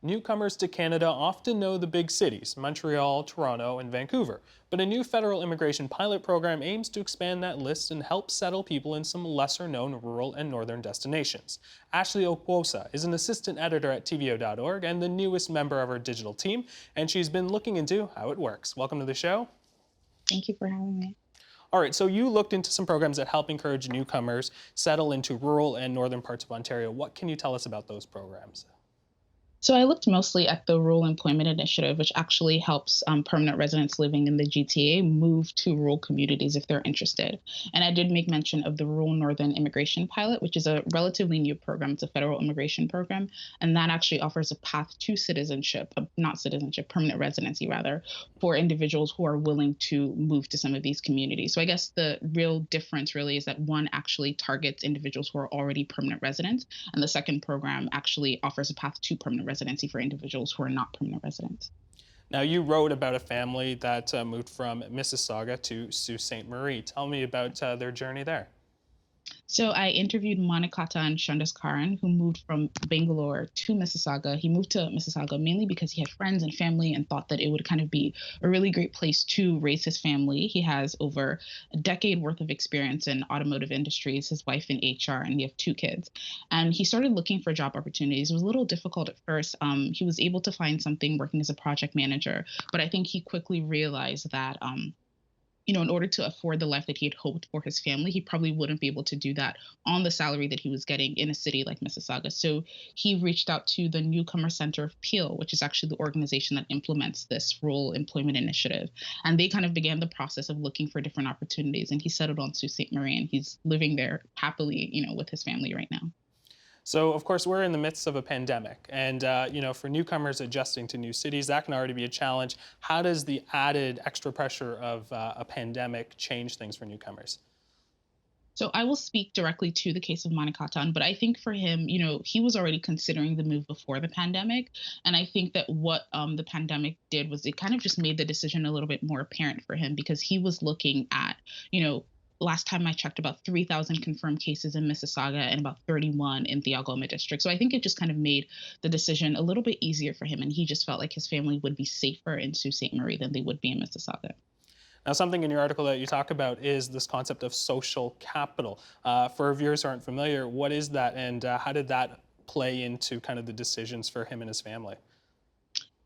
Newcomers to Canada often know the big cities, Montreal, Toronto, and Vancouver. But a new federal immigration pilot program aims to expand that list and help settle people in some lesser known rural and northern destinations. Ashley Okwuosa is an assistant editor at TVO.org and the newest member of our digital team, and she's been looking into how it works. Welcome to the show. Thank you for having me. All right, so you looked into some programs that help encourage newcomers settle into rural and northern parts of Ontario. What can you tell us about those programs? So I looked mostly at the Rural Employment Initiative, which actually helps permanent residents living in the GTA move to rural communities if they're interested. And I did make mention of the Rural Northern Immigration Pilot, which is a relatively new program. It's a federal immigration program, and that actually offers a path to citizenship, not citizenship, permanent residency rather, for individuals who are willing to move to some of these communities. So I guess the real difference really is that one actually targets individuals who are already permanent residents, and the second program actually offers a path to permanent residency for individuals who are not permanent residents. Now, you wrote about a family that moved from Mississauga to Sault Ste. Marie. Tell me about their journey there. So I interviewed Monikata and Shandas Karan, who moved from Bangalore to Mississauga. He moved to Mississauga mainly because he had friends and family and thought that it would kind of be a really great place to raise his family. He has over a decade worth of experience in automotive industries, his wife in HR, and they have two kids. And he started looking for job opportunities. It was a little difficult at first. He was able to find something working as a project manager, but I think he quickly realized that in order to afford the life that he had hoped for his family, he probably wouldn't be able to do that on the salary that he was getting in a city like Mississauga. So he reached out to the Newcomer Center of Peel, which is actually the organization that implements this rural employment initiative. And they kind of began the process of looking for different opportunities. And he settled on Sault Ste. Marie, and he's living there happily, with his family right now. So, of course, we're in the midst of a pandemic, and for newcomers adjusting to new cities, that can already be a challenge. How does the added extra pressure of a pandemic change things for newcomers? So I will speak directly to the case of Monikatan, but I think for him, he was already considering the move before the pandemic. And I think that what the pandemic did was it kind of just made the decision a little bit more apparent for him because he was looking at, you know, last time I checked, about 3,000 confirmed cases in Mississauga and about 31 in the Algoma district. So I think it just kind of made the decision a little bit easier for him. And he just felt like his family would be safer in Sault Ste. Marie than they would be in Mississauga. Now, something in your article that you talk about is this concept of social capital. For viewers who aren't familiar, what is that, and how did that play into kind of the decisions for him and his family?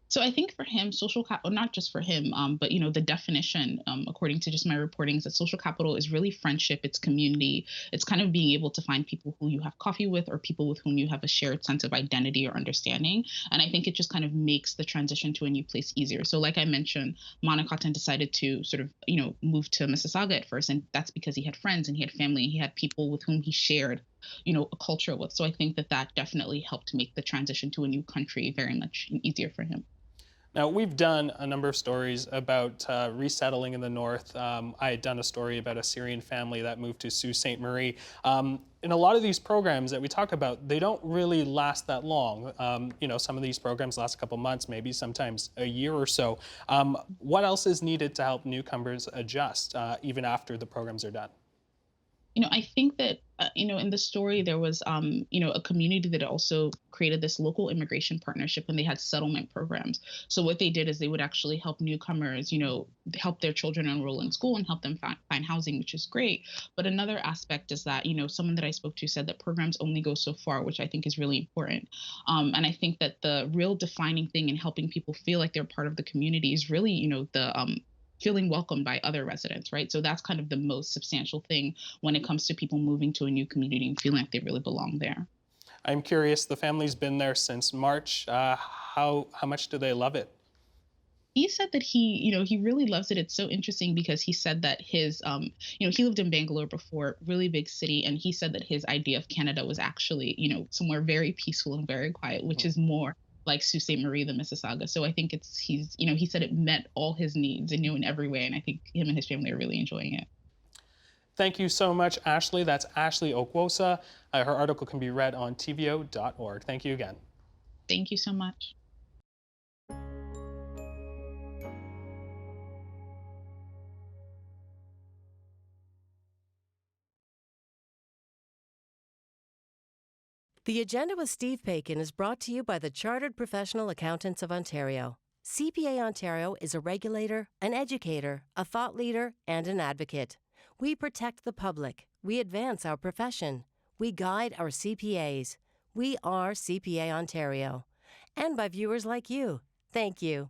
So I think for him, social capital, not just for him, but the definition, according to just my reporting, is that social capital is really friendship, it's community, it's kind of being able to find people who you have coffee with or people with whom you have a shared sense of identity or understanding. And I think it just kind of makes the transition to a new place easier. So, like I mentioned, Monikatan decided to sort of, move to Mississauga at first, and that's because he had friends and he had family and he had people with whom he shared a culture with. So I think that that definitely helped make the transition to a new country very much easier for him. Now, we've done a number of stories about resettling in the north. I had done a story about a Syrian family that moved to Sault Ste. Marie. In a lot of these programs that we talk about, they don't really last that long. Some of these programs last a couple months, maybe sometimes a year or so. What else is needed to help newcomers adjust even after the programs are done? I think that, in the story, there was, a community that also created this local immigration partnership and they had settlement programs. So what they did is they would actually help newcomers, help their children enroll in school and help them find housing, which is great. But another aspect is that, someone that I spoke to said that programs only go so far, which I think is really important. And I think that the real defining thing in helping people feel like they're part of the community is really, the feeling welcomed by other residents, right? So that's kind of the most substantial thing when it comes to people moving to a new community and feeling like they really belong there. I'm curious, the family's been there since March. How much do they love it? He said that he really loves it. It's so interesting because he said that he lived in Bangalore before, really big city, and he said that his idea of Canada was actually, somewhere very peaceful and very quiet, which is more like Sault Ste. Marie than Mississauga. So I think he said it met all his needs and in every way, and I think him and his family are really enjoying it. Thank you so much, Ashley. That's Ashley Okwuosa. Her article can be read on tvo.org. Thank you again. Thank you so much. The Agenda with Steve Paikin is brought to you by the Chartered Professional Accountants of Ontario. CPA Ontario is a regulator, an educator, a thought leader, and an advocate. We protect the public. We advance our profession. We guide our CPAs. We are CPA Ontario. And by viewers like you. Thank you.